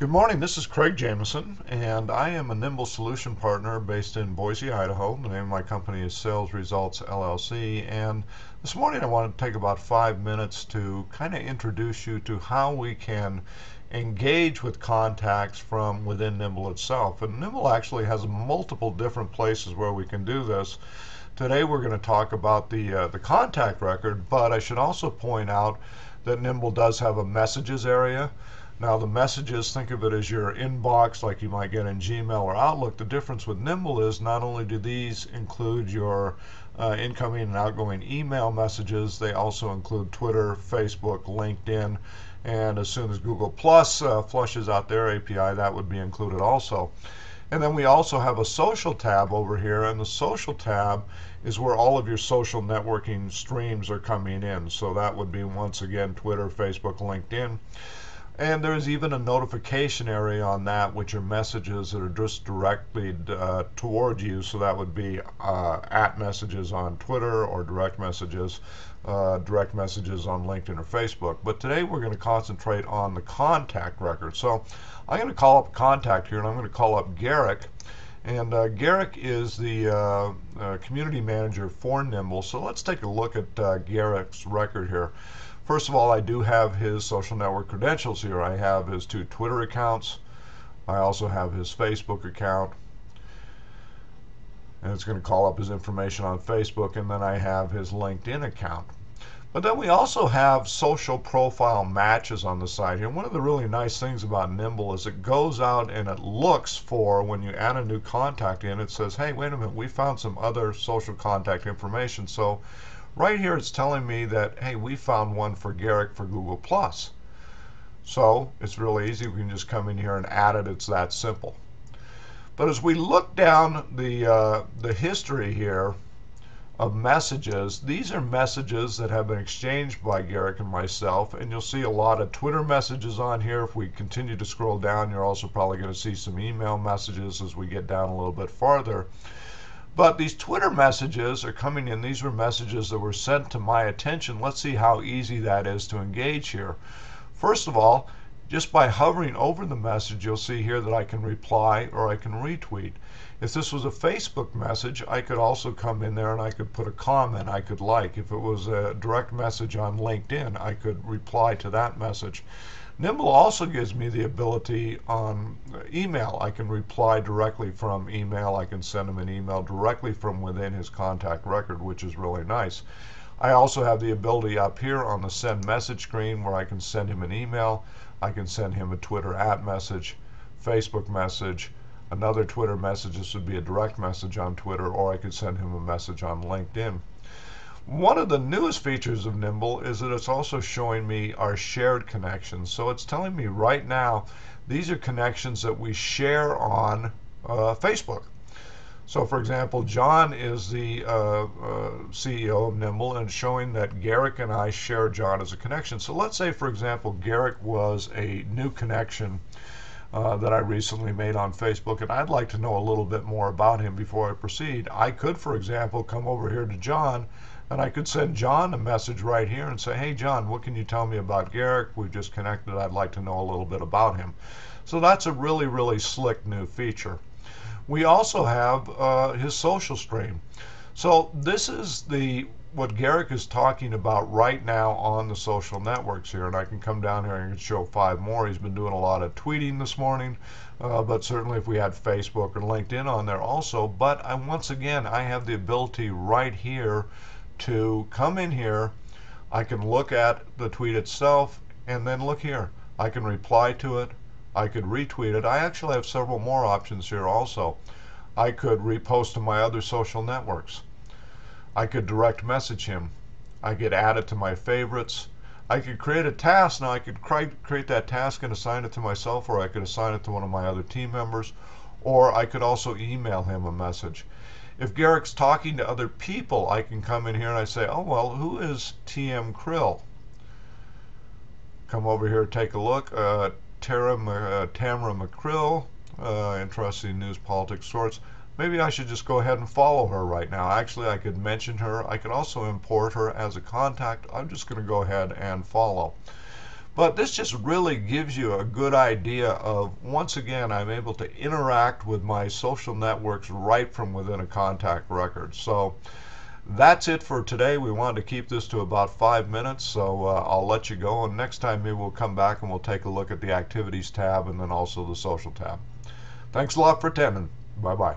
Good morning, this is Craig Jameson, and I am a Nimble Solution Partner based in Boise, Idaho. The name of my company is Sales Results LLC, and this morning I want to take about 5 minutes to kind of introduce you to how we can engage with contacts from within Nimble itself. And Nimble actually has multiple different places where we can do this. Today we're going to talk about the contact record, but I should also point out that Nimble does have a messages area. Now the messages, think of it as your inbox like you might get in Gmail or Outlook. The difference with Nimble is not only do these include your incoming and outgoing email messages, they also include Twitter, Facebook, LinkedIn, and as soon as Google Plus flushes out their API, that would be included also. And then we also have a social tab over here, and the social tab is where all of your social networking streams are coming in. So that would be, once again, Twitter, Facebook, LinkedIn. And there's even a notification area on that, which are messages that are just directly toward you. So that would be at messages on Twitter or direct messages on LinkedIn or Facebook. But today we're going to concentrate on the contact record. So I'm going to call up a contact here, and I'm going to call up Garrick. And Garrick is the community manager for Nimble. So let's take a look at Garrick's record here. First of all, I do have his social network credentials here. I have his 2 Twitter accounts. I also have his Facebook account. And it's going to call up his information on Facebook. And then I have his LinkedIn account. But then we also have social profile matches on the side here. One of the really nice things about Nimble is it goes out and it looks for, when you add a new contact in, it says, hey, wait a minute, we found some other social contact information. So right here it's telling me that, hey, we found one for Garrick for Google Plus. So it's really easy. We can just come in here and add it. It's that simple. But as we look down the history here of messages, these are messages that have been exchanged by Garrick and myself, and you'll see a lot of Twitter messages on here. If we continue to scroll down, you're also probably going to see some email messages as we get down a little bit farther. But these Twitter messages are coming in. These were messages that were sent to my attention. Let's see how easy that is to engage here. First of all, just by hovering over the message, you'll see here that I can reply or I can retweet. If this was a Facebook message, I could also come in there and I could put a comment I could like. If it was a direct message on LinkedIn, I could reply to that message. Nimble also gives me the ability on email. I can reply directly from email. I can send him an email directly from within his contact record, which is really nice. I also have the ability up here on the send message screen where I can send him an email. I can send him a Twitter at message, Facebook message, another Twitter message. This would be a direct message on Twitter, or I could send him a message on LinkedIn. One of the newest features of Nimble is that it's also showing me our shared connections. So it's telling me right now these are connections that we share on Facebook. So for example, John is the CEO of Nimble, and it's showing that Garrick and I share John as a connection. So let's say, for example, Garrick was a new connection that I recently made on Facebook, and I'd like to know a little bit more about him before I proceed. I could, for example, come over here to John, and I could send John a message right here and say, hey, John, what can you tell me about Garrick? We've just connected. I'd like to know a little bit about him. So that's a really, really slick new feature. We also have his social stream. So this is what Garrick is talking about right now on the social networks here, and I can come down here and show 5 more. He's been doing a lot of tweeting this morning, but certainly if we had Facebook or LinkedIn on there also. But once again, I have the ability right here to come in here. I can look at the tweet itself, and then look here, I can reply to it. I could retweet it. I actually have several more options here also. I could repost to my other social networks. I could direct message him. I could add it to my favorites. I could create a task. Now I could create that task and assign it to myself, or I could assign it to one of my other team members, or I could also email him a message. If Garrick's talking to other people, I can come in here and I say, oh, well, who is TM Krill? Come over here, take a look. Tamara McCrill, interesting news, politics, sorts. Maybe I should just go ahead and follow her right now. Actually, I could mention her. I could also import her as a contact. I'm just going to go ahead and follow. But this just really gives you a good idea of, once again, I'm able to interact with my social networks right from within a contact record. So that's it for today. We wanted to keep this to about 5 minutes, so I'll let you go, and next time maybe we'll come back and we'll take a look at the activities tab and then also the social tab. Thanks a lot for attending. Bye-bye.